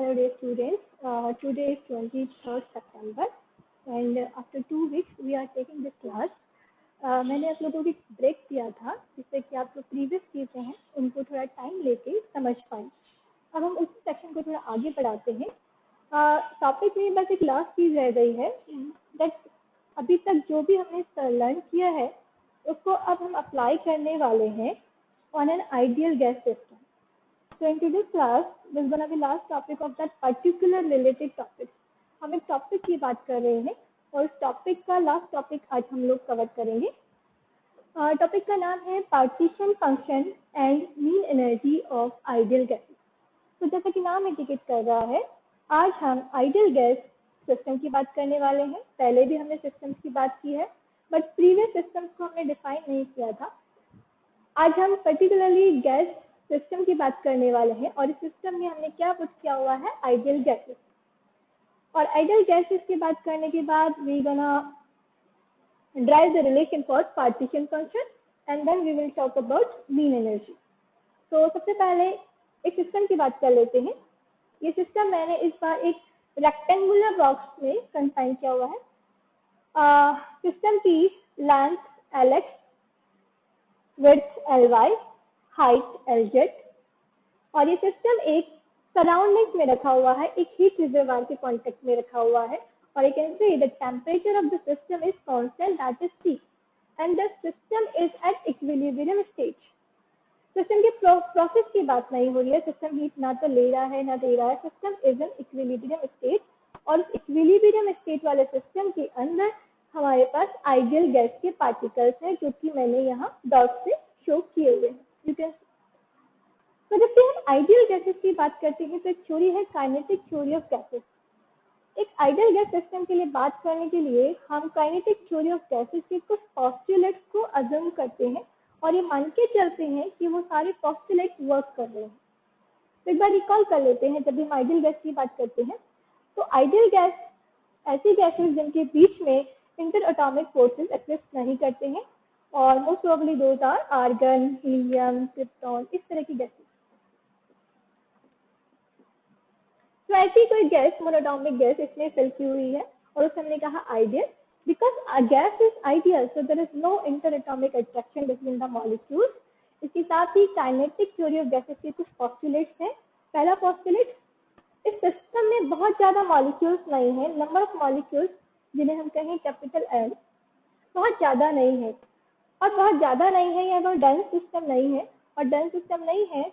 Hello dear students. Today is 23rd September and after 2 weeks we are taking this class. मैंने आप लोगों को एक ब्रेक दिया था जिससे कि आप जो प्रीवियस चीज़ें हैं उनको थोड़ा टाइम लेके समझ पाएँ. अब हम उसी सेक्शन को थोड़ा आगे बढ़ाते हैं. टॉपिक में बस एक लास्ट चीज़ रह गई है दैट अभी तक जो भी हमने लर्न किया है उसको अब हम अप्लाई करने वाले हैं on an ideal gas system. So in today's class, this is going to be last topic of that particular related topic. हम एक टॉपिक की बात कर रहे हैं और इस टॉपिक का लास्ट टॉपिक आज हम लोग कवर करेंगे. टॉपिक का नाम है partition function and mean energy of ideal gases. तो जैसा कि नाम इंडिकेट कर रहा है, आज हम आइडियल गैस सिस्टम की बात करने वाले हैं. पहले भी हमने सिस्टम्स की बात की है बट प्रीवियस सिस्टम्स को हमने डिफाइन नहीं किया था. आज हम पर्टिकुलरली गैस सिस्टम की बात करने वाले हैं और इस सिस्टम में हमने क्या पुट किया हुआ है, आइडियल गैसेस. और आइडियल गैसेस की बात करने के बाद we gonna derive the relation for partition function and then we will talk about mean energy. तो सबसे पहले एक सिस्टम की बात कर लेते हैं. ये सिस्टम मैंने इस बार एक रेक्टेंगुलर बॉक्स में कंफाइन किया हुआ है. सिस्टम की length Lx, width Ly, height Lz और ये सिस्टम एक सराउंडिंग्स में रखा हुआ है, एक हीट रिजर्वायर के कॉन्टेक्ट में रखा हुआ है. और I can say the temperature of the system is constant, that is T, and the system is at equilibrium stage. System के प्रोसेस की बात नहीं हो रही है, सिस्टम हीट ना तो ले रहा है ना दे रहा है, system is an equilibrium state. और इक्विलिब्रियम स्टेट वाले सिस्टम के अंदर हमारे पास आइडियल गैस के पार्टिकल्स हैं जो कि मैंने यहाँ डॉट से शो किए हुए हैं. तो जब भी हम आइडियल गैसेस की बात करते हैं तो एक थ्योरी है काइनेटिक थ्योरी ऑफ गैसेस. एक आइडियल गैस सिस्टम के लिए बात करने के लिए हम काइनेटिक थ्योरी ऑफ गैसेस के कुछ पोस्टुलेट्स को अज्यूम करते हैं और ये मान के चलते हैं कि वो सारे पोस्टुलेट्स वर्क कर रहे हैं. तो एक बार रिकॉल कर लेते हैं. जब भी हम आइडियल गैस की बात करते हैं तो आइडियल गैस ऐसी गैसेस जिनके बीच में इंटर एटॉमिक फोर्सेस एग्जिस्ट नहीं करते हैं और most probably those are argon, helium, krypton, इस तरह की गैसेस. तो ऐसी कोई गैस मोनोटॉमिक गैस इसमें फिल की हुई है और उसे हमने कहा ideal. Because gas is ideal so there is no interatomic attraction between the molecules. इसके साथ ही काइनेटिक थ्योरी ऑफ गैसेस के कुछ पोस्टुलेट्स हैं. पहला पोस्टुलेट, इस सिस्टम में बहुत ज़्यादा मॉलिक्यूल्स नहीं है. नंबर ऑफ मॉलिक्यूल्स जिन्हें हम कहें कैपिटल N, बहुत ज़्यादा नहीं है. और बहुत ज़्यादा नहीं है या वो डेंस सिस्टम नहीं है. और डेंस सिस्टम नहीं है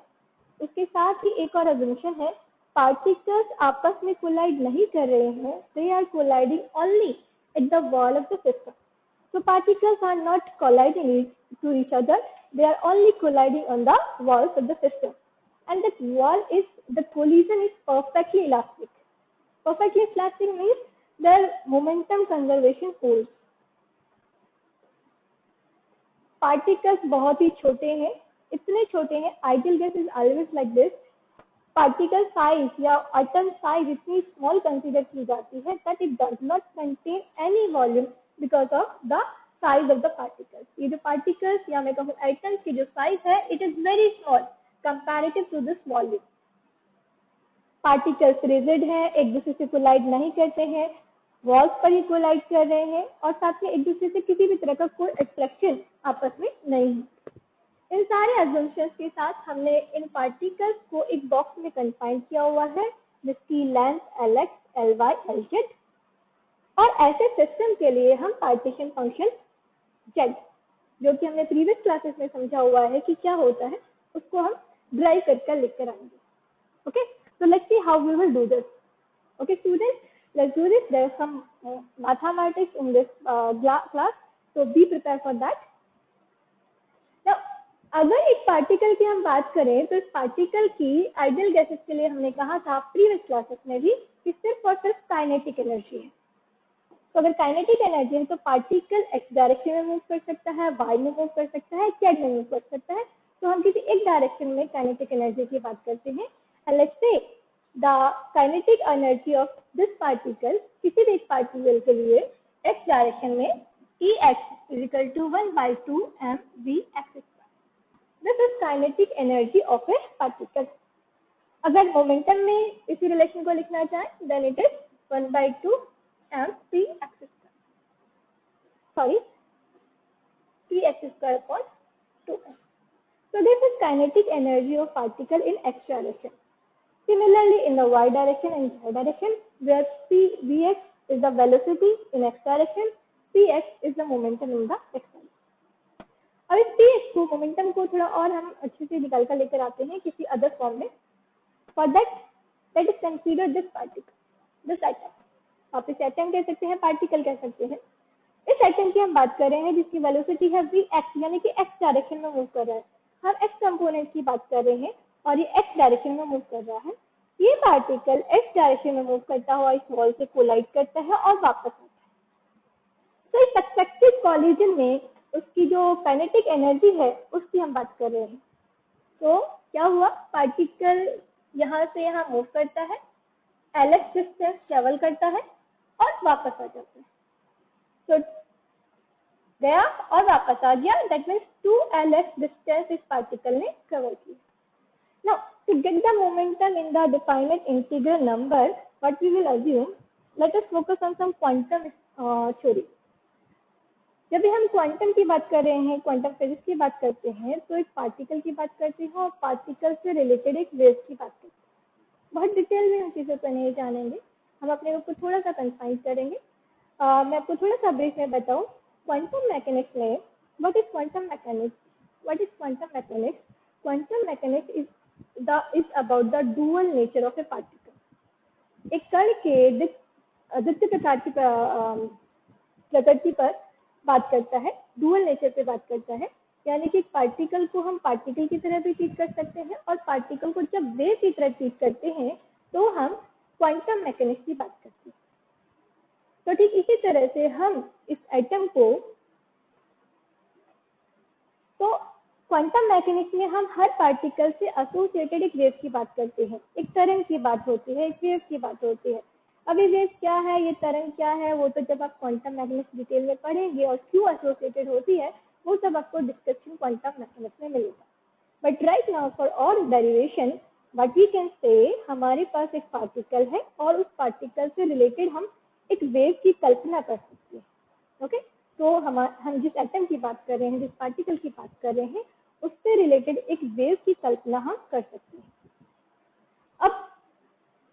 उसके साथ ही एक और अजम्पशन है, पार्टिकल्स आपस में कोलाइड नहीं कर रहे हैं, they are colliding only at the wall of the system. So particles are not colliding to each other, they are only colliding on the walls of the system. And that wall is, the collision is perfectly elastic. Perfectly elastic means their momentum conservation holds. Particles बहुत ही छोटे हैं, इतने छोटे हैं. Ideal gas is always like this. Particle size या atom size इतनी small consider की जाती है that it does not contain any volume because of the size of the particles. ये जो पार्टिकल्स या मैं कहूँ एटम्स की जो साइज है it is very small comparative to this volume. Particles rigid हैं, एक दूसरे से कोलाइड नहीं करते हैं, वॉल्स पर ही कोलाइड कर रहे हैं और साथ में एक दूसरे से किसी भी तरह का कोई अट्रैक्शन आपस में नहीं है. इन सारे अजम्पशंस के साथ हमने इन पार्टिकल्स को एक बॉक्स में कंफाइन किया हुआ है जिसकी लेंथ Lx, Ly, Lz. और ऐसे सिस्टम के लिए हम पार्टीशन फंक्शन Z, जो कि हमने प्रीवियस क्लासेस में समझा हुआ है कि क्या होता है, उसको हम ड्राइव कर लिख कर आएंगे. Okay, so let's see how we will do this. Okay students, let's do this. There is some mathematics in this class, so be prepare for that. अगर एक पार्टिकल की हम बात करें तो इस पार्टिकल की आइडियल गैसेस के लिए हमने कहा था प्रीवियस क्लासेस में भी कि सिर्फ और सिर्फ काइनेटिक एनर्जी है. तो अगर काइनेटिक एनर्जी है तो पार्टिकल एक्स डायरेक्शन में मूव कर सकता है, वाई में मूव कर सकता है, जेड में मूव कर सकता है. तो हम किसी एक डायरेक्शन में काइनेटिक एनर्जी की बात करते हैं. And let's say the kinetic energy of this particle, किसी भी एक पार्टिकल के लिए एक्स डायरेक्शन में Ex is equal to 1/2 mv x. This is kinetic energy of a particle. अगर मोमेंटम में इसी रिलेशन को लिखना चाहें then it is 1/2 mp x square, sorry p x square upon 2m. So this is kinetic energy of particle in x direction. Similarly, in the y direction and z direction, where vx is the velocity in x direction, px is the momentum in the x direction. अब इस px को momentum को थोड़ा और हम अच्छे से निकाल कर लेकर आते हैं किसी अदर फॉर्म में. For that, let us consider this particle, this atom. आप इसे एटम कह सकते हैं, पार्टिकल कह सकते हैं. इस एटम की हम बात कर रहे हैं जिसकी वेलोसिटी है vx, यानी कि x डायरेक्शन में मूव कर रहा है. हम x कंपोनेंट की बात कर रहे हैं और ये x डायरेक्शन में मूव कर रहा है. ये पार्टिकल x डायरेक्शन में मूव करता हुआ इस वॉल से कोलाइड करता है और वापस आता है. तो इस सक्सेसिव कॉलिजन में उसकी जो काइनेटिक एनर्जी है उसकी हम बात कर रहे हैं. तो क्या हुआ, पार्टिकल यहाँ से यहाँ मूव करता है, LS डिस्टेंस ट्रेवल करता है और वापस आ जाता है. तो गया और वापस आ गया, दैट मीन्स 2LS डिस्टेंस इस पार्टिकल ने कवर किया. Now, to get the momentum in the definite integral number, what we will assume, let us focus on some quantum theory. जब भी हम क्वांटम की बात कर रहे हैं, क्वांटम फिजिक्स की बात करते हैं, तो एक पार्टिकल की बात करते हैं और पार्टिकल से रिलेटेड एक वेव की बात करते हैं. बहुत डिटेल में हम चीज़ों को नहीं जानेंगे, हम अपने आप को थोड़ा सा कंफाइन करेंगे. मैं आपको थोड़ा सा ब्रीफ में बताऊं. क्वांटम मैकेनिक्स में what is quantum mechanics? What is quantum mechanics? Quantum mechanics is about the dual nature of A particle. एक कण के द्वितीय प्रकार की प्रकृति पर बात करता है, डुअल नेचर पे बात करता है. यानी कि पार्टिकल को हम पार्टिकल की तरह भी ट्रीट कर सकते हैं और पार्टिकल को जब वेव की तरह ट्रीट करते हैं तो हम क्वांटम मैकेनिक्स की बात करते हैं. तो ठीक इसी तरह से हम इस एटम को, तो क्वांटम मैकेनिक्स में हम हर पार्टिकल से एसोसिएटेड एक वेव की बात करते हैं. एक तरंग की बात होती है, एक वेव की बात होती है. अभी वेव क्या है, ये तरंग क्या है, वो तो जब आप क्वांटम मैकेनिक्स डिटेल में पढ़ेंगे और क्यों एसोसिएटेड होती है वो सब आपको डिस्कशन क्वांटम मैकेनिक्स में मिलेगा. But right now for all derivation what we can say, हमारे पास एक पार्टिकल है और उस पार्टिकल से रिलेटेड हम एक वेव की कल्पना कर सकते हैं. ओके, तो हम जिस एटम की बात कर रहे हैं, जिस पार्टिकल की बात कर रहे हैं, उससे रिलेटेड एक वेव की कल्पना हम कर सकते हैं. अब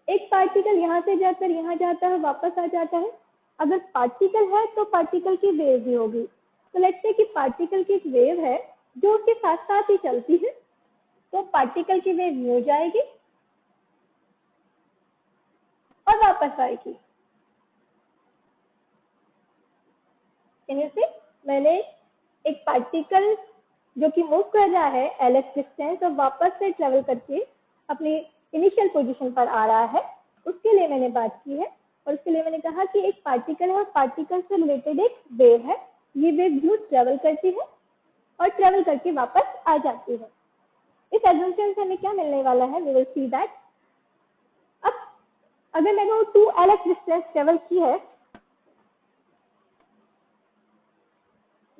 एक पार्टिकल यहाँ से जाकर यहाँ जाता है, वापस आ जाता है. अगर पार्टिकल है तो पार्टिकल की वेव भी होगी. तो लेट्स से कि पार्टिकल की एक वेव है जो उसके साथ साथ ही चलती है, तो पार्टिकल की वेव यूं जाएगी और वापस आएगी. Can you see? मैंने एक पार्टिकल जो कि मूव कर रहा है LS डिस्टेंस और वापस से ट्रेवल करके अपनी इनिशियल पोजीशन पर आ रहा है, उसके लिए मैंने बात की है. और उसके लिए मैंने कहा कि एक पार्टिकल है और पार्टिकल से रिलेटेड एक वेव है. ये वेव यूं ट्रेवल करती है और ट्रेवल करके वापस आ जाती है. इस एग्जांपल से हमें क्या मिलने वाला है, वी विल सी दैट. अब अगर मैंने 2LS डिस्टेंस ट्रेवल की है,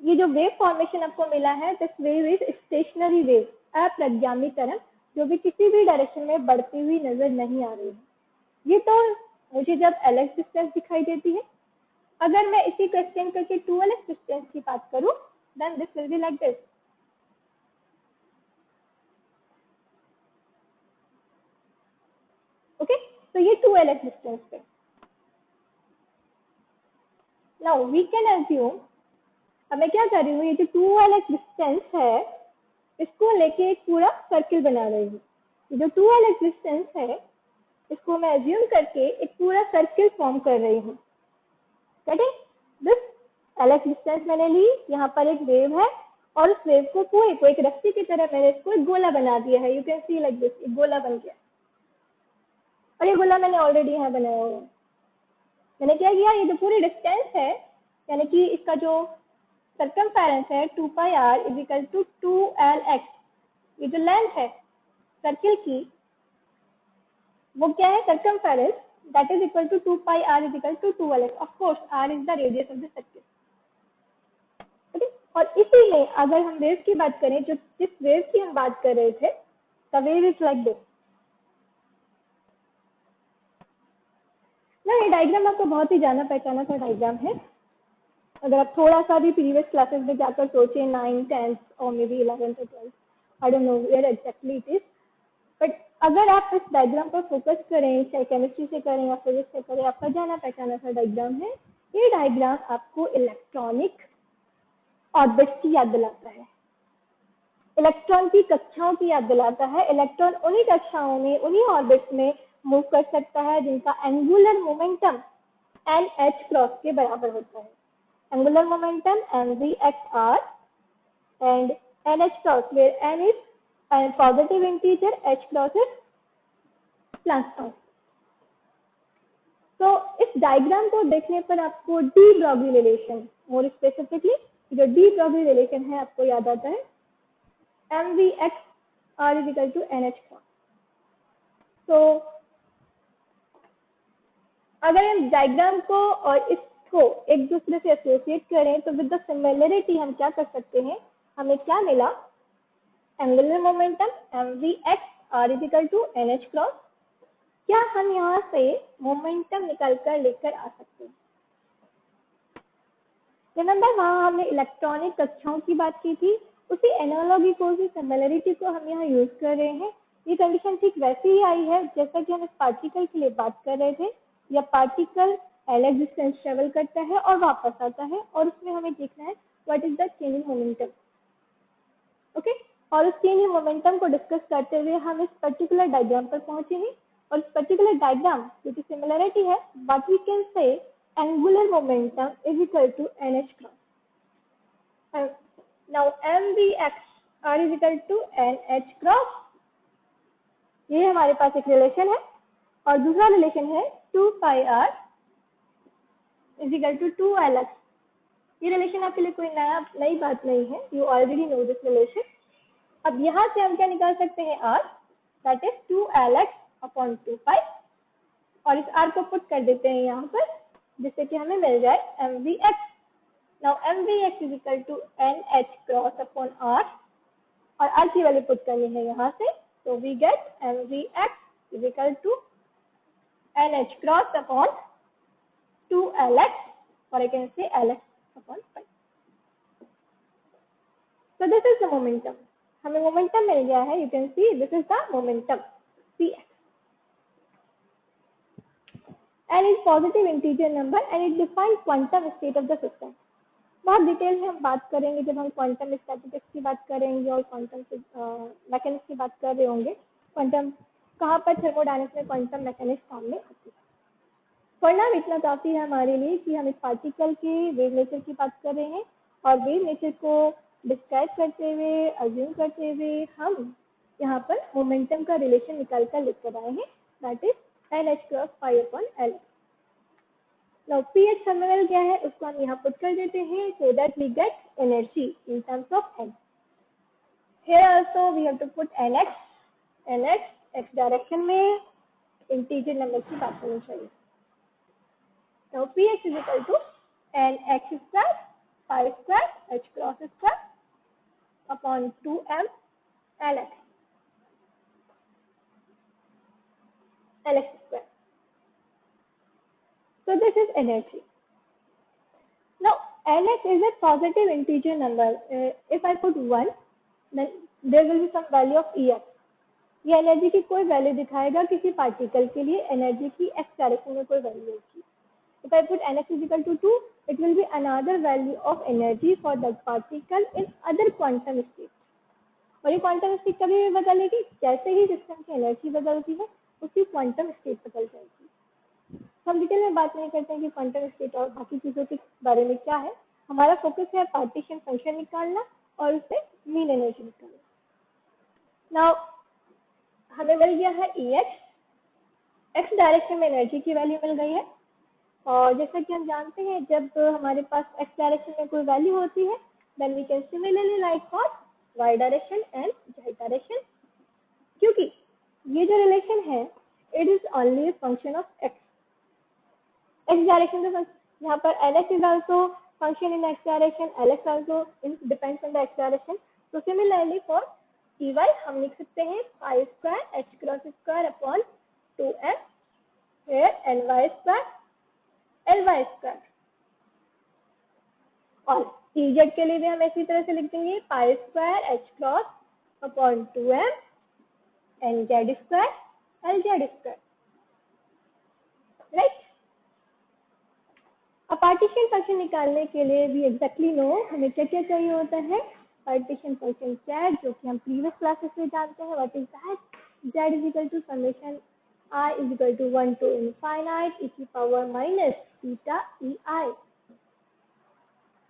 ये जो वेव फॉर्मेशन आपको मिला है, this wave is stationary wave, अप्रगामी तरंग, जो भी किसी भी डायरेक्शन में बढ़ती हुई नजर नहीं आ रही है. ये तो मुझे जब LS डिस्टेंस दिखाई देती है. अगर मैं इसी को एक्सटेंड करके 2LS डिस्टेंस की बात करूं, then this will be like this. Okay, तो ये 2LS डिस्टेंस पे. नाउ वी कैन अज्यूम, अब मैं क्या कर रही हूँ, ये जो 2LS डिस्टेंस है इसको लेके एक पूरा सर्किल बना रही हूँ. जो 2LS डिस्टेंस है इसको मैं अज्यूम करके एक पूरा सर्किल फॉर्म कर रही हूँ. दिस LS डिस्टेंस मैंने ली, यहाँ पर एक वेव है और उस वेव को पूरे को एक रस्सी की तरह मैंने इसको एक गोला बना दिया है. You can C like this, एक गोला बन गया. और ये गोला मैंने ऑलरेडी यहाँ बनाया हुआ है. मैंने क्या किया, ये जो पूरी डिस्टेंस है यानी कि इसका जो सर्कमफेरेंस है 2πr is equal to 2LX, ये जो लेंथ है सर्किल की वो क्या है, circumference, that is equal to 2πr is equal to 2LX. Of course r is the radius of the circle. और इसी में अगर हम वेव की बात करें, जो जिस वेव की हम बात कर रहे थे, the wave is like this. ये डायग्राम आपको बहुत ही जाना पहचाना सा डायग्राम है। अगर आप थोड़ा सा भी प्रीवियस क्लासेस में जाकर सोचें 9, 10 और मे बी 11th और 12th, I don't know where exactly it is, but अगर आप इस डायग्राम पर फोकस करें, चाहे केमिस्ट्री से करें या फिजिक्स से करें, आपका जाना पहचाना सा डायग्राम है। ये डायग्राम आपको इलेक्ट्रॉनिक ऑर्बिट्स की याद दिलाता है, इलेक्ट्रॉन की कक्षाओं की याद दिलाता है। इलेक्ट्रॉन उन्हीं कक्षाओं में, उन्हीं ऑर्बिट्स में मूव कर सकता है जिनका एंगुलर मोमेंटम NH क्रॉस के बराबर होता है। Angular momentum mvxr and NH cross, where n is a positive integer, H cross is plus 1। तो इस डायग्राम को देखने पर आपको de Broglie relation, more specifically जो डी ब्रॉगली रिलेशन है, आपको याद आता है mvxr = NH क्रॉस। तो अगर हम डायग्राम को और इसको एक दूसरे से एसोसिएट करें तो विद द सिमिलरिटी हम क्या कर सकते हैं, हमें क्या मिला, angular momentum mvxr = NH cross. क्या हम यहाँ से मोमेंटम निकल कर लेकर आ सकते हैं? रिमेंबर वहाँ हमने इलेक्ट्रॉनिक कक्षाओं की बात की थी, उसी एनालॉजी को, उसी सिमिलरिटी को हम यहाँ यूज कर रहे हैं। ये कंडीशन ठीक वैसे ही आई है जैसा कि हम इस पार्टिकल के लिए बात कर रहे थे। या पार्टिकल L डिस्टेंस ट्रेवल करता है और वापस आता है, और उसमें हमें देखना है what is the change in momentum. Okay, और उस चेंज इन मोमेंटम को डिस्कस करते हुए हम इस पर्टिकुलर डायग्राम पर पहुंचे हैं। और इस पर्टिकुलर डायग्राम क्योंकि सिमिलरिटी है, but we can say angular momentum is equal to NH cross. Now mvxr = NH cross, ये हमारे पास एक रिलेशन है। और दूसरा रिलेशन है 2πr = 2Lx। ये रिलेशन आपके लिए कोई नई बात नहीं है, you already know this relation. अब यहाँ से हम क्या निकाल सकते हैं, r, दैट इज 2Lx/2π, और इस r को पुट कर देते हैं यहाँ पर, जिससे कि हमें मिल जाए mvx। नाउ mvx = NH क्रॉस/r, और r की वैल्यू पुट करनी है यहाँ से, तो वी गेट mvx = NH क्रॉस/2Lx, or I can say Lx/5। So this is the momentum, हमें मोमेंटम मिल गया है। You can see this is the momentum Px, and is positive integer number and it defines quantum state of the system। बहुत detail में हम बात करेंगे जब हम क्वांटम स्टैटिस्टिक्स की बात करेंगे और क्वांटम मैकेनिक्स की बात कर रहे होंगे। क्वांटम कहाँ पर थर्मोडायनेमिक्स में क्वांटम मैकेनिक्स सामने आती है। पढ़ना इतना काफ़ी है हमारे लिए कि हम इस पार्टिकल के वेव नेचर की बात कर रहे हैं, और वेव नेचर को डिस्क्राइब करते हुए, अज्यूम करते हुए हम यहाँ पर मोमेंटम का रिलेशन निकाल कर लेकर आए हैं, that is NH cross π/L। Now pH terminal क्या है, उसको हम यहाँ पुट कर देते हैं, so that we get energy in terms of N। Here also we have to put NH x direction में इंटीजर नंबर की बात करनी चाहिए। Now pH = NX² π² H cross square upon 2m Lx square. So this is energy. Now Nx is a positive integer number. If I put 1, then there will be some value of Ex. ये energy की कोई value दिखाएगा किसी particle के लिए, energy की x direction में कोई वैल्यू होगी। If I put Nx = 2, it will be another value of energy for that particle in other quantum state। और ये क्वांटम स्टेट कभी भी बदलेगी, जैसे ही सिस्टम की एनर्जी बदलती है उसी क्वांटम स्टेट बदल जाएगी। हम डिटेल में बात नहीं करते हैं कि क्वांटम स्टेट और बाकी चीज़ों के बारे में क्या है। हमारा फोकस है पार्टीशन फंक्शन निकालना और उससे मीन एनर्जी निकालना। नाउ हमें मिल गया है Ex, x डायरेक्शन में एनर्जी की वैल्यू मिल गई है। और जैसा कि हम जानते हैं जब हमारे पास x डायरेक्शन में कोई वैल्यू होती है, then we can similarly like for y direction and z direction, क्योंकि ये जो रिलेशन है it is only function of x direction का। यहाँ पर Lx is also function in x direction, Lx also depends on the x direction. तो similarly for Ey हम लिख सकते हैं π² H cross square upon 2m, where Ny² Ly²। और Ez के लिए भी हम इसी तरह से लिख देंगे π²h×2m nz² Lz²। राइट। अब पार्टीशन फंक्शन निकालने के लिए भी एग्जैक्टली नो हमें क्या क्या चाहिए होता है। पार्टीशन फंक्शन z, जो कि हम प्रीवियस क्लासेस में जानते हैं, what is that, z is equal to summation I is equal to 1 to infinite e की power minus beta ei,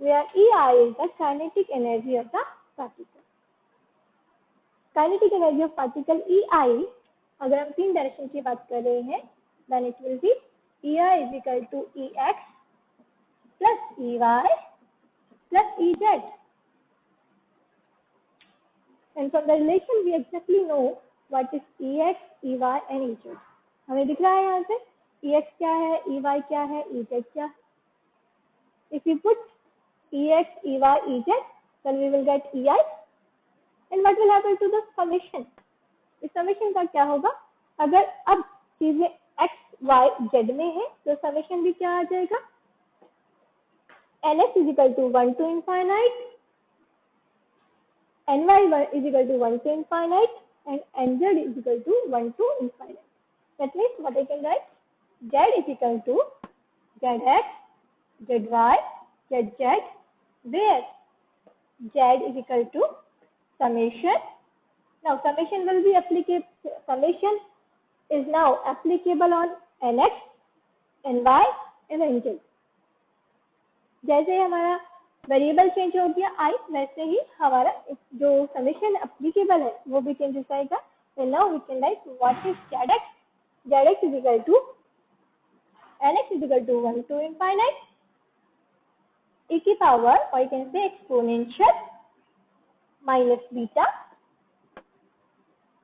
where ei is the kinetic energy of the particle। Kinetic energy of particle ei, अगर हम तीन direction की बात कर रहे हैं, then it will be ei is equal to ex plus ey plus ez, and from the relation we exactly know what is ex, ey and ez। हमें दिख रहा है यहाँ से ex क्या है, ey क्या है, ez क्या है। If we put ex, ey, ez, then we will get ei, and what will happen to the summation? इस समेशन का क्या होगा, अगर अब चीजें x, y, z में है तो समेशन भी क्या आ जाएगा, nx is equal to 1 to infinite, ny is equal to 1 to infinite, and nz is equal to 1 to infinite। That means what I can write, z is equal to zx, zy, zz, where z is equal to summation। Now summation will be applicable, summation is now applicable on nx, ny and nz। जैसे हमारा variable change हो गया I, वैसे ही हमारा जो summation applicable है वो भी चेंज हो जाएगा। And now we can write what is zx, zx is equal to nx is equal to 1 to infinite e की power, or you can say exponential minus beta,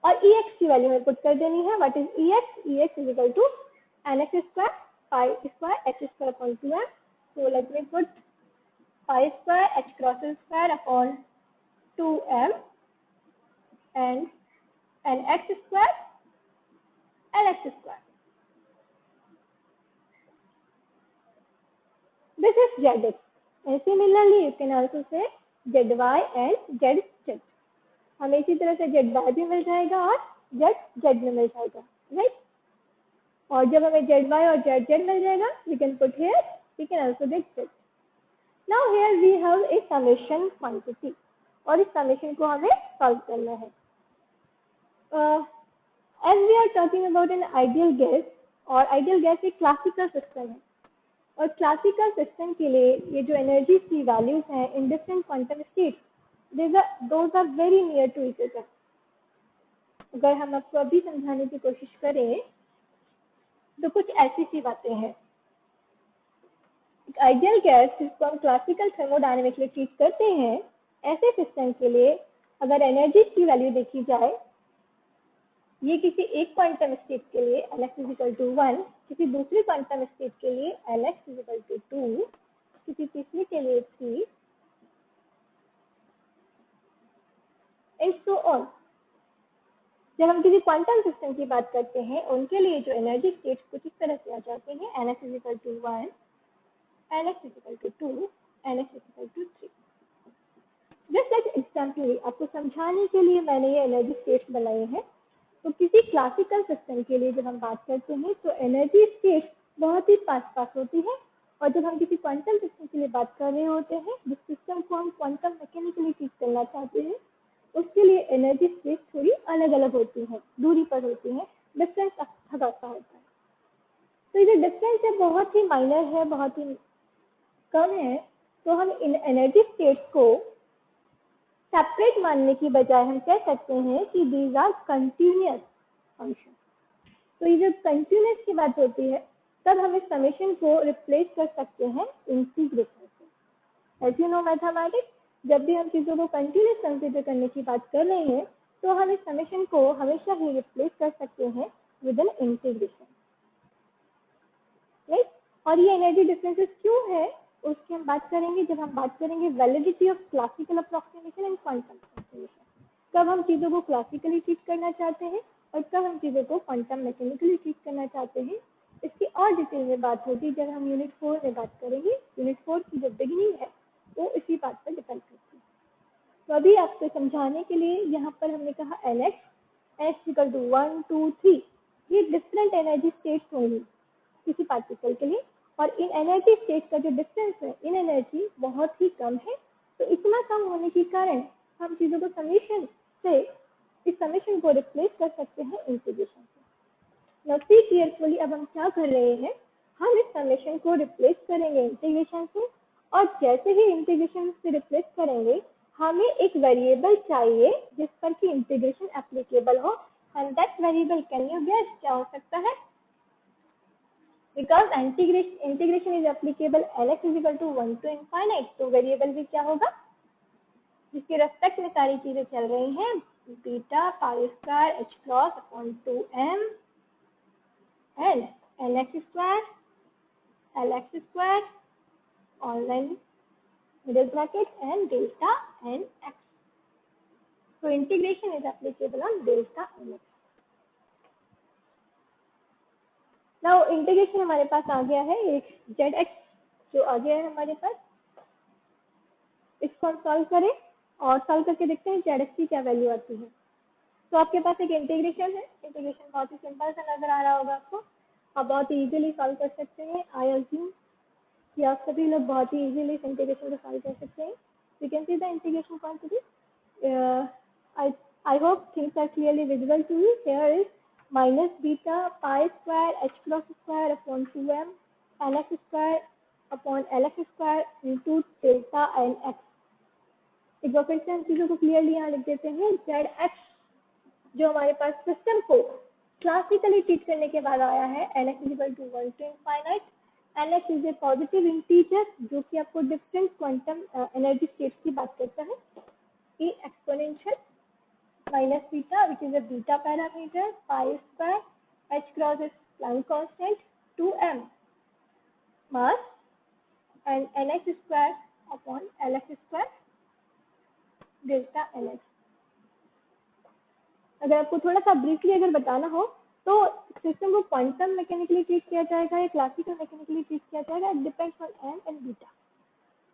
और ex की value में put कर देनी है। What is ex, ex is equal to nx² pi² h² upon 2m। So let me put pi² h cross square upon 2m and nx² lx²। This is zx, and similarly you can also say zy and zz। हमें इसी तरह से zy भी मिल जाएगा और zz भी मिल जाएगा, right. और जब हमें zy और zz मिल जाएगा, we can put here, we can also get z। Now here we have a summation quantity, और इस समेशन को हमें सॉल्व करना है। As we are talking about an ideal gas, और आइडियल गैस एक क्लासिकल सिस्टम है, और क्लासिकल सिस्टम के लिए ये जो एनर्जी की वैल्यूज हैं in different quantum states, those are very near to each other. अगर हम आपको अभी समझाने की कोशिश करें तो कुछ ऐसी सी बातें हैं। आइडियल गैस जिसको हम क्लासिकल थर्मोडायनेमिकली ट्रीट करते हैं, ऐसे सिस्टम के लिए अगर एनर्जी की वैल्यू देखी जाए, ये किसी एक क्वांटम स्टेट के लिए Lx is equal to 1, किसी दूसरे क्वांटम स्टेट के लिए Lx is equal to 2, किसी तीसरे के लिए 3 and so on। जब हम किसी क्वांटम सिस्टम की बात करते हैं, उनके लिए जो एनर्जी स्टेट्स कुछ इस तरह से आ जाते हैं, Nx is equal to 1, Nx is equal to 2, Nx is equal to 3। Just like example, आपको समझाने के लिए मैंने ये एनर्जी स्टेट्स बनाए हैं। तो किसी क्लासिकल सिस्टम के लिए जब हम बात करते हैं तो एनर्जी स्टेट्स बहुत ही पास पास होती है, और जब हम किसी क्वांटम सिस्टम के लिए बात कर रहे होते हैं, जिस सिस्टम को हम क्वांटम मैकेनिकली ट्रीट करना चाहते हैं, उसके लिए एनर्जी स्टेट्स थोड़ी अलग अलग होती हैं, दूरी पर होती हैं, डिफरेंस अच्छा खासा होता है। तो ये जो डिफरेंस है बहुत ही माइनर है, बहुत ही कम है, तो हम इन एनर्जी स्टेट्स को सेपरेट मानने की बजाय हम कह सकते हैं कि दीज आर कंटिन्यूअस फंक्शन। तो ये जब कंटिन्यूअस की बात होती है, तब हम इस समेशन को रिप्लेस कर सकते हैं इंटीग्रेशन से। एज यू नो मैथमेटिक्स, जब भी हम चीज़ों को कंटिन्यूअस कंसिडर करने की बात कर रहे हैं, तो हम इस समेशन को हमेशा ही रिप्लेस कर सकते हैं विद एन इंटीग्रेशन, राइट। और ये एनर्जी डिफरेंसेस क्यों है, उसकी हम बात करेंगे जब हम बात करेंगे validity of classical approximation and quantum approximation. कब हम चीज़ों को क्लासिकली ट्रीट करना चाहते हैं और कब हम चीज़ों को क्वांटम मैकेनिकली ट्रीट करना चाहते हैं, इसकी और डिटेल में बात होगी जब हम यूनिट 4 में बात करेंगे। यूनिट 4 की जो बिगिनिंग है वो इसी बात पर डिपेंड करती है। तो अभी आपको समझाने के लिए यहाँ पर हमने कहा NX इक्वल टू 1 2 3, ये डिफरेंट एनर्जी स्टेट्स होंगी किसी पार्टिकल के लिए, और इन एनर्जी स्टेट का जो डिफरेंस है इन एनर्जी बहुत ही कम है। तो इतना कम होने के कारण हम चीज़ों को समेशन से, इस समेशन को रिप्लेस कर सकते हैं इंटीग्रेशन से। नाउ सी केयरफुली, अब हम क्या कर रहे हैं, हम इस समेशन को रिप्लेस करेंगे इंटीग्रेशन से, और जैसे ही इंटीग्रेशन से रिप्लेस करेंगे हमें एक वेरिएबल चाहिए जिस पर कि इंटीग्रेशन एप्लीकेबल हो, and that variable can you guess क्या हो सकता है? Because integration is applicable Lx is equal to 1 to infinite, तो वेरिएबल भी क्या होगा जिसके रेस्पेक्ट में सारी चीजें चल रही हैं, beta pi square h cross upon 2m and Lx square online middle bracket and delta nx. So integration is applicable on delta nx. Now integration हमारे पास आ गया है, एक zx जो आ गया है हमारे पास, इसको हम सॉल्व करें और सॉल्व करके देखते हैं zx की क्या वैल्यू आती है। तो आपके पास एक इंटीग्रेशन है, इंटीग्रेशन बहुत ही सिंपल सा नजर आ रहा होगा आपको, आप बहुत ही इजीली सॉल्व कर सकते हैं। आई अज्यूम कि आप सभी लोग बहुत ही इजीली इस इंटीग्रेशन को सॉल्व कर सकते हैं। You can see the integration quantity. I hope things are clearly visible to you. Here is minus beta pi square h cross square upon 2m Lx square upon Lx square into delta nx. एक बार फिर से हम चीज़ों को clearly यहाँ लिख देते हैं। zx जो हमारे पास सिस्टम को क्लासिकली ट्रीट करने के बाद आया है, Lx is equal to 1 to infinite, Lx is a positive integer जो कि आपको डिफरेंट क्वांटम एनर्जी स्टेट्स की बात करता है। ई exponential minus beta, which is a beta parameter, pi square, h cross is Planck constant, 2m mass, and Lx square upon Lx square delta Lx. अगर आपको थोड़ा सा ब्रीफली अगर बताना हो तो सिस्टम को क्वांटम मैकेनिकली ट्रीट किया जाएगा या क्लासिकल मैकेनिकली ट्रीट किया जाएगा, it depends on M and beta.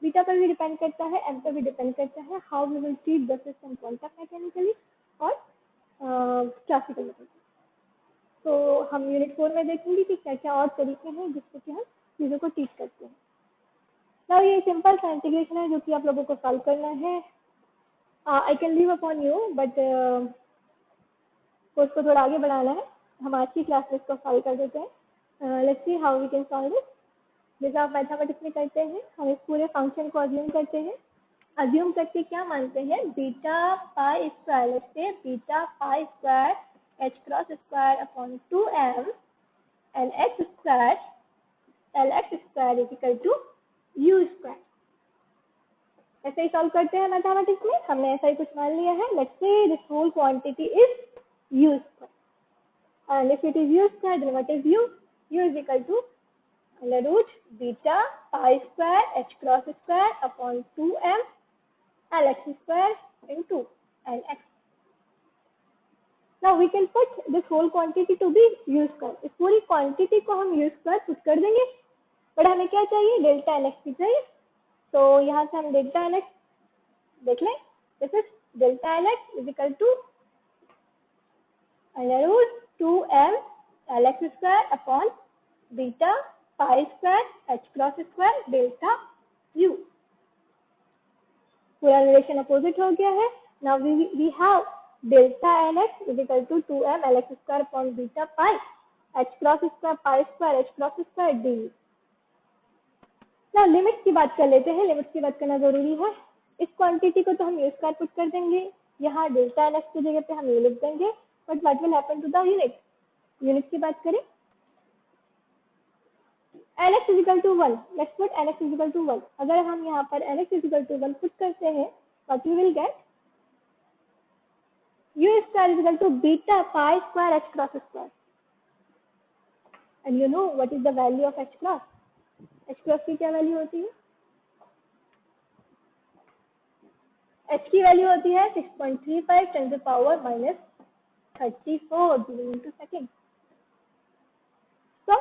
Beta पर भी डिपेंड करता है, एम पर भी डिपेंड करता है, how we will treat the system quantum mechanically और क्लासिकल मैकेनिकली। तो हम यूनिट 4 में देखेंगे कि क्या क्या और तरीके हैं जिससे कि हम चीज़ों को ट्रीट करते हैं। नाउ ये सिंपल सा इंटीग्रेशन है जो कि आप लोगों को सॉल्व करना है। I can leave upon you, but course को थोड़ा आगे बढ़ाना है, हम आज की क्लास में इसको सॉल्व कर देते हैं। Let's see how we can solve this. जैसे आप मैथमेटिक्स में करते हैं, हम इस पूरे फंक्शन को अज्यूम करते हैं। अज्यूम करके क्या मानते हैं, बीटा पाई स्क्वायर से beta pi square h cross square upon 2m and x square Lx square is equal to u square। ऐसे ही सॉल्व करते हैं मैथमेटिक्स में, हमने ऐसा ही कुछ मान लिया है। Let's say this whole quantity is u square, and if it is u square then what is u? u is equal to under root beta pi square h cross square upon 2m Lx square into Lx। Now we can put this whole quantity to be u square। इस पूरी quantity को हम u square put कर देंगे, but हमें क्या चाहिए, delta nx भी चाहिए। तो यहाँ से हम डेल्टा nx देख लें, this is delta nx is equal to under root 2m Lx square upon beta pi square h cross square delta u। पूरा रिलेशन अपोजिट हो गया है। Now we have delta nx is equal to 2m Lx square upon beta pi h cross square pi square h cross square du। ना limits की बात कर लेते हैं, लिमिट्स की बात करना जरूरी है। इस क्वांटिटी को तो हम u स्क्वायर पुट कर देंगे, यहाँ डेल्टा nx की जगह पे हम ये लिख देंगे, but what will happen to the unit. Unit की बात करें, nx is equal to 1, let's put nx is equal to 1। अगर हम यहाँ पर nx is equal to 1 put करते हैं, what we will get, u square is equal to beta pi square h cross square, and you know what is the value of h cross। h cross की क्या value होती है, h की value होती है 6.35 10 to power minus 34 joule into second. तो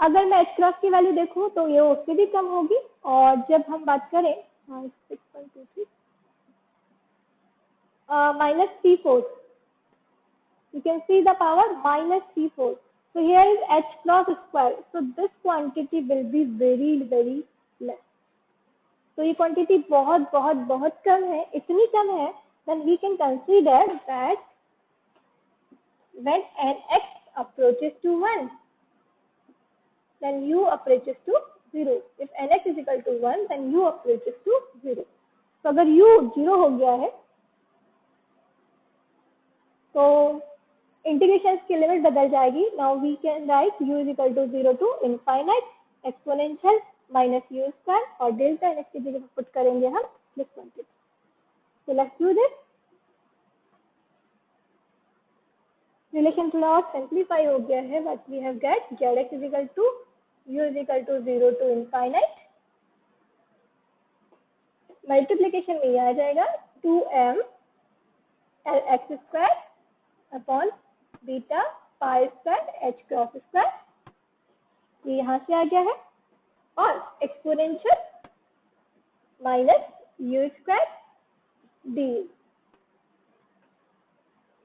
अगर मैं एच क्रॉस की वैल्यू देखूँ तो ये उससे भी कम होगी, और जब हम बात करें 6.23 -3/4, you can see the power -3/4. So here is h cross square. So this quantity will be very very less. तो ये क्वांटिटी बहुत बहुत बहुत कम है, इतनी कम है then we can consider that when nx approaches to 1, then u approaches to 0. If nx is equal to 1, then u approaches to 0. तो अगर u 0 हो गया है तो इंटीग्रेशन की लिमिट बदल जाएगी. Now we can write u is equal to 0 to infinite exponential minus U square, और डेल्टा एन एक्स की जगह पुट करेंगे हम this quantity. So let's do this. Relation थोड़ा और सिंप्लीफाई हो गया है, but we have get Z X is equal to u is equal to 0 to infinite. Multiplication में ये आ जाएगा 2m L X square upon beta pi square H cross square, ये यहाँ से आ गया है, और exponential minus U square D.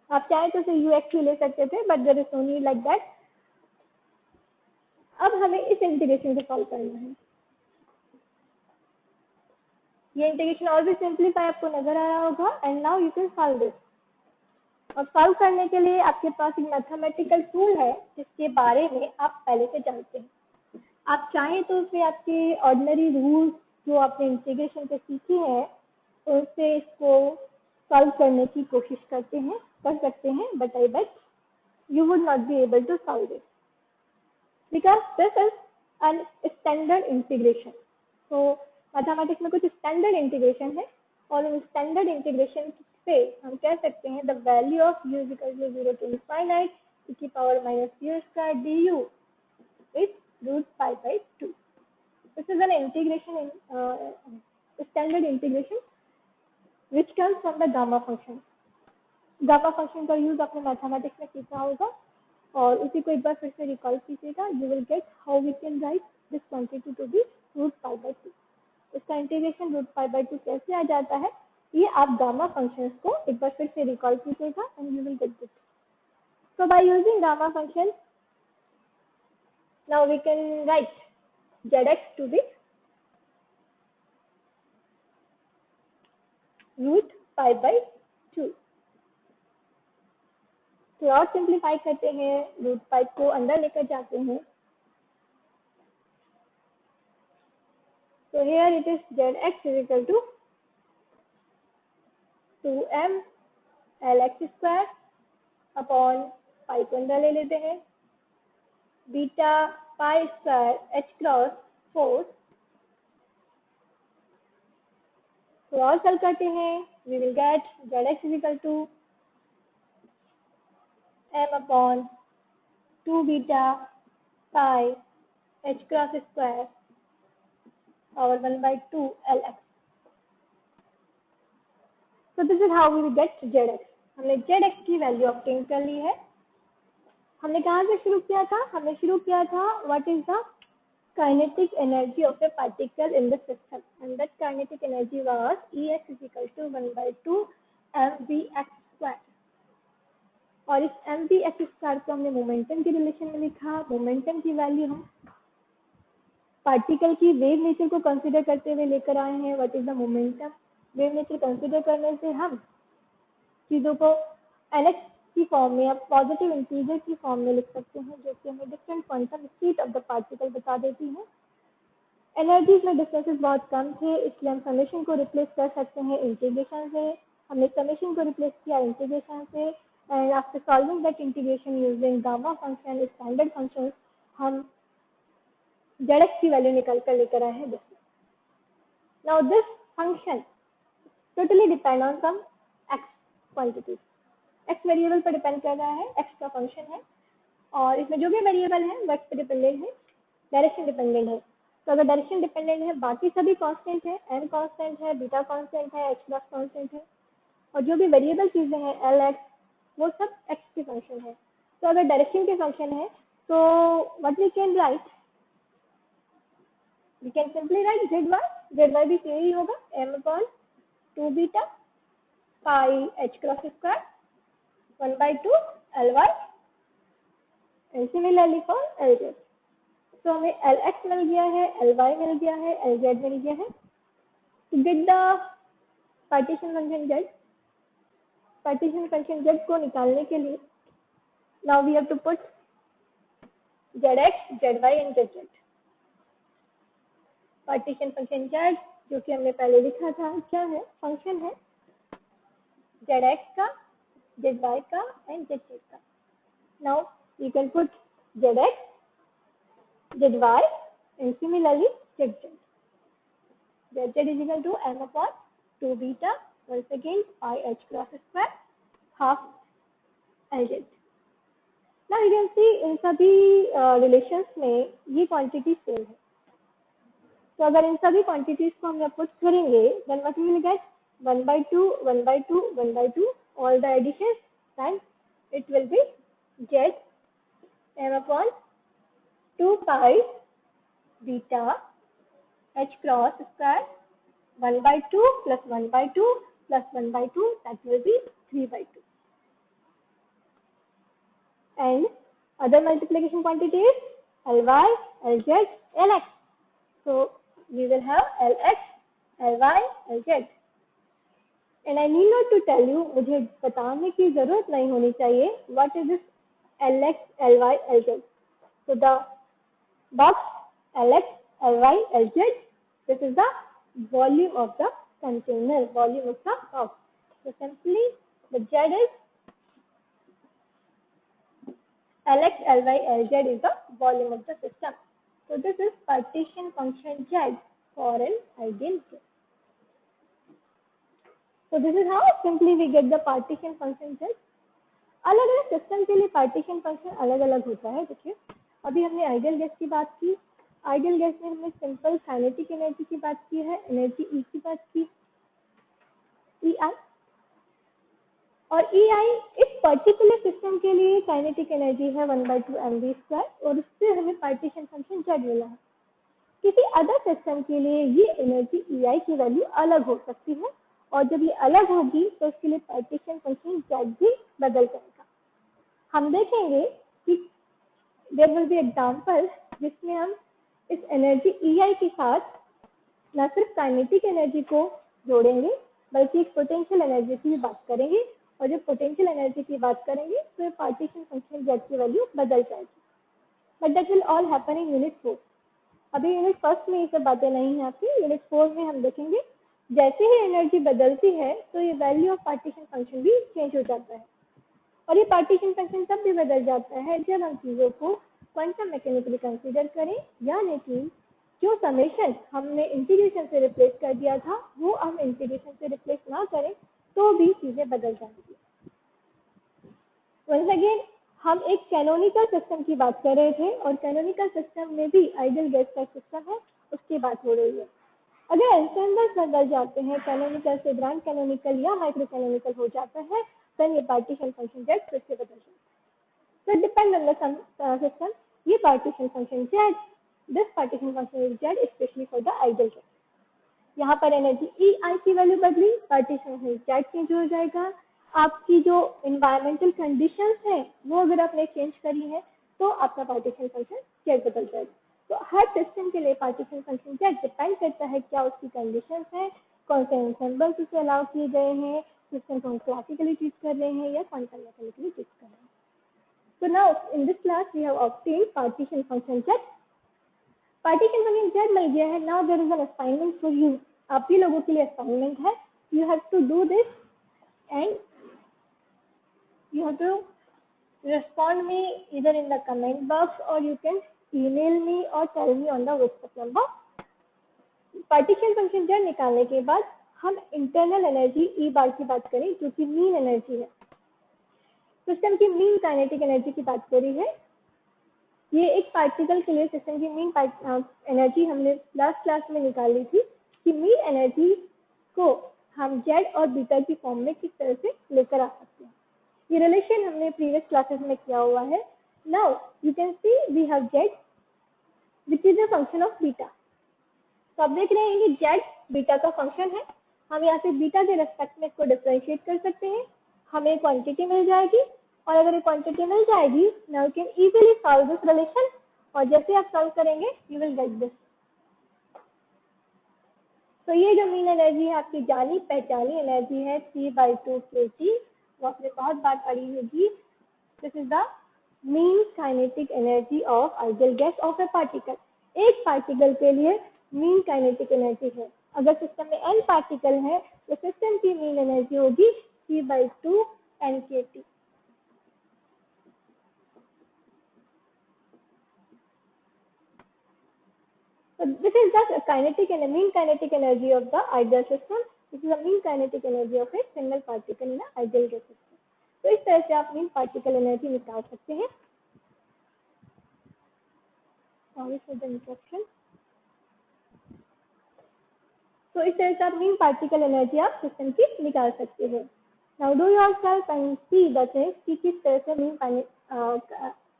आप चाहें तो इसे यू एक्स भी ले सकते थे, but there is only like that. अब हमें इस इंटीग्रेशन को सॉल्व करना है. ये इंटीग्रेशन और भी सिंप्लीफाई आपको नजर आ रहा होगा. And now you can solve this. और सॉल्व करने के लिए आपके पास एक मैथमेटिकल टूल है जिसके बारे में आप पहले से जानते हैं. आप चाहें तो उसमें आपके ऑर्डिनरी रूल्स जो आपने इंटीग्रेशन के सीखे हैं उनसे इसको सॉल्व करने की कोशिश कर सकते हैं, but I bet you would not be able to solve this because this is an standard integration. तो मैथमेटिक्स में कुछ स्टैंडर्ड इंटीग्रेशन है, और उन स्टैंडर्ड इंटीग्रेशन से हम कह सकते हैं the value of u is equal to 0 to infinite e की power minus U square D U is root pi by 2. This is an integration standard integration which comes from the gamma function. Gamma function का use आपने mathematics में सीखा होगा, और उसी को एक बार फिर से रिकॉल कीजिएगा. You will get how we can write this quantity to be root pi by 2. इसका इंटीग्रेशन रूट पाई बाई 2 कैसे आ जाता है, ये आप गामा फंक्शंस को एक बार फिर से रिकॉल कीजिएगा and you will get this. So by using gamma function now we can write zx to be root pi by 2. तो और सिंप्लीफाई करते हैं, रूट पाई को अंदर लेकर जाते हैं. So here it is zx is equal to 2m lx square अपॉन पाई को अंदर ले लेते हैं, beta pi square h cross 4. तो और सॉल्व करते हैं, we will get zx is equal to m upon 2 beta pi h cross square और 1/2 lx. So this is how we will get zx. हमने zx की वैल्यू ऑब्टेन कर ली है. हमने कहाँ से शुरू किया था? हमने शुरू किया था what is the kinetic energy of A particle in the system, and that kinetic energy was Ex is equal to 1/2 mvx square. और इस mvx स्क्वायर को हमने मोमेंटम के रिलेशन में लिखा. मोमेंटम की वैल्यू हम पार्टिकल की वेव नेचर को कंसीडर करते हुए लेकर आए हैं. What is the momentum? Wave nature consider करने से हम चीज़ों को nx की फॉर्म में या पॉजिटिव इंटीजर की फॉर्म में लिख सकते हैं, जो कि हमें different quantum state of the particle बता देती है. एनर्जीज में डिफरेंसेस बहुत कम थे, इसलिए हम समेशन को रिप्लेस कर सकते हैं इंटीग्रेशन से. हमने समेशन को रिप्लेस किया इंटीग्रेशन से, and after solving that integration using gamma function standard function हम zx की वैल्यू निकाल कर लेकर आए हैं this. Now this function totally depend on some x quantities. x variable पर डिपेंड कर रहा है, x का फंक्शन है, और इसमें जो भी वेरिएबल है वो x पे डिपेंडेंट है, डायरेक्शन डिपेंडेंट है. तो अगर डायरेक्शन डिपेंडेंट है, बाकी सभी कांस्टेंट है, n कांस्टेंट है, बीटा कांस्टेंट है, h प्लस कांस्टेंट है, और जो भी वेरिएबल चीज़ें हैं lx वो सब x के फंक्शन है. तो अगर डायरेक्शन के फंक्शन है तो what we can write we can simply write Z Y भी सेम ही होगा m upon 2 beta pi h cross square 1/2 Ly and similarly for Lz। तो हमें Lx मिल गया है, Ly मिल गया है, Lz मिल गया है। To get the partition function z को निकालने के लिए now we have to put zx, zy and zz। Partition function z जो कि हमने पहले लिखा था क्या है, फंक्शन है zx का, zy का एंड zz का। Now we can put zx, zy and similarly zz। zz is equal to m upon 2 beta once again pi h cross square half Lz। Now you can see इन सभी relations में ये quantity same है। तो अगर इन सभी quantities को हम put करेंगे then what we will get 1/2 1/2 1/2 all the additions then it will be z m upon 2 pi beta h cross square 1/2 plus 1/2 plus 1/2 that will be 3/2 and other multiplication quantity is Ly, Lz, Lx। So we will have Lx, Ly, Lz and I need not to tell you, मुझे बताने की जरूरत नहीं होनी चाहिए what is this Lx, Ly, Lz। So the box Lx, Ly, Lz, this is the volume of the container, volume of the box। So simply the Z is Lx, Ly, Lz is the volume of the system। So this is partition function Z for an ideal case। So this is how simply we get the partition function Z। अलग अलग system के लिए partition function अलग अलग होता है। देखिए अभी हमने आइडियल गैस की बात की, आइडियल गैस में हमने सिंपल काइनेटिक एनर्जी की बात की है, एनर्जी ई की बात की, ई आई, और ई आई इस पर्टिकुलर सिस्टम के लिए काइनेटिक एनर्जी है 1/2 mv² और उससे हमें पार्टीशन फंक्शन Z मिला है। किसी अदर सिस्टम के लिए ये एनर्जी ई आई की वैल्यू अलग हो सकती है और जब ये अलग होगी तो उसके लिए पार्टीशन फंक्शन Z भी बदल जाएगा। हम देखेंगे कि देयर विल बी एग्जांपल जिसमें हम इस एनर्जी ई आई के साथ न सिर्फ काइनेटिक एनर्जी को जोड़ेंगे बल्कि एक पोटेंशियल एनर्जी की भी बात करेंगे और जब पोटेंशियल एनर्जी की बात करेंगे तो पार्टीशन फंक्शन Z की वैल्यू बदल जाएगी। But that will all happen in unit 4। अभी यूनिट फर्स्ट में ये सब बातें नहीं है आपकी, यूनिट 4 में हम देखेंगे जैसे ही एनर्जी बदलती है तो ये वैल्यू ऑफ पार्टीशन फंक्शन भी चेंज हो जाता है और ये पार्टीशन फंक्शन तब भी बदल जाता है जब हम चीज़ों को क्वांटम मैकेनिकली कंसीडर करें, यानी कि जो समेशन हमने इंटीग्रेशन से रिप्लेस कर दिया था वो हम इंटीग्रेशन से रिप्लेस ना करें तो भी चीज़ें बदल जाएंगी। वंस अगेन हम एक कैनोनिकल सिस्टम की बात कर रहे थे और कैनोनिकल सिस्टम में भी आइडियल गैस का सिस्टम है, उसकी बात हो रही है। अगर एंसेंबल्स बदल जाते हैं, कैनोनिकल से ग्रैंड कैनोनिकल या माइक्रो कैनोनिकल हो जाता है, देन ये पार्टीशन फंक्शन Z फिर से बदल जाता है। So depend on the system, ये partition function Z, this partition function is Z especially for the ideal case। यहाँ पर एनर्जी ई आई की वैल्यू बदली, पार्टीशन फंक्शन Z चेंज हो जाएगा। आपकी जो इन्वायरमेंटल कंडीशंस हैं वो अगर आपने चेंज करी है तो आपका पार्टीशन फंक्शन Z बदल जाएगा। तो हर सिस्टम के लिए पार्टीशन फंक्शन Z डिपेंड करता है क्या उसकी कंडीशंस हैं, कौन से एंसेंबल्स उसे अलाउ किए गए हैं, सिस्टम को हम क्लासिकली ट्रीट कर रहे हैं या क्वांटम मैकेनिकली ट्रीट कर रहे हैं। So now in this class we have obtained partition function Z। Partition function Z मिल गया है। Now there is an assignment for you. आप ही लोगों के लिए असाइनमेंट है, you have to do this and you have to respond me either in the comment box or you can email me or tell me on the WhatsApp number। Partition function Z निकालने के बाद हम internal energy E बार की बात करें जो कि mean energy है, सिस्टम की मीन काइनेटिक एनर्जी की बात करी है। ये एक पार्टिकल के लिए सिस्टम की मीन एनर्जी हमने लास्ट क्लास में निकाली थी कि मीन एनर्जी को हम Z और बीटा की फॉर्म में किस तरह से लेकर आ सकते हैं। ये रिलेशन हमने प्रीवियस क्लासेस में किया हुआ है। Now you can see we have Z which is a function of beta. तो आप देख रहे हैं कि जेड बीटा का फंक्शन है। हम यहाँ से बीटा के रेस्पेक्ट में इसको डिफरेंशिएट कर सकते हैं, हमें क्वांटिटी मिल जाएगी। और अगर ये क्वांटिटी मिल जाएगी, now you can easily solve this relation, और जैसे आप सॉल्व करेंगे यू विल गेट दिस। तो ये जो मीन एनर्जी है, आपकी जानी पहचानी एनर्जी है 3/2 kT, वो आपने बहुत बार पढ़ी होगी। This is the mean kinetic energy of ideal gas off A particle. एक पार्टिकल के लिए मीन काइनेटिक एनर्जी है। अगर सिस्टम में n पार्टिकल है तो सिस्टम की मीन एनर्जी होगी 3/2 kT। So this is the mean kinetic energy of the ideal system. This is the mean kinetic energy of a single particle in an ideal gas system. तो इस तरह से आप mean particle energy निकाल सकते हैं। Sorry for the interruption. तो इस तरह से आप मीन पार्टिकल एनर्जी आप सिस्टम की निकाल सकते हैं। Now do yourself and see the things कि किस तरह से मीन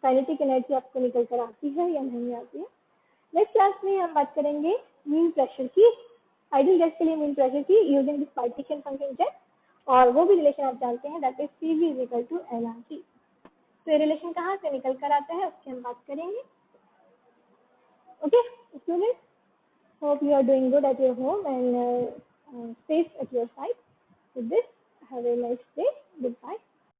काइनेटिक एनर्जी आपको निकल कर आती है या नहीं आती है। नेक्स्ट क्लास में हम बात करेंगे मीन प्रेशर की, आइडियल गैस के लिए मीन प्रेशर की using this partition function Z, और वो भी रिलेशन आप जानते हैं, that is PV is equal to NRT. तो ये रिलेशन कहाँ से निकल कर आता है उसकी हम बात करेंगे। Okay students, hope you are doing good at your home and safe at your side. With this have a nice day, good bye.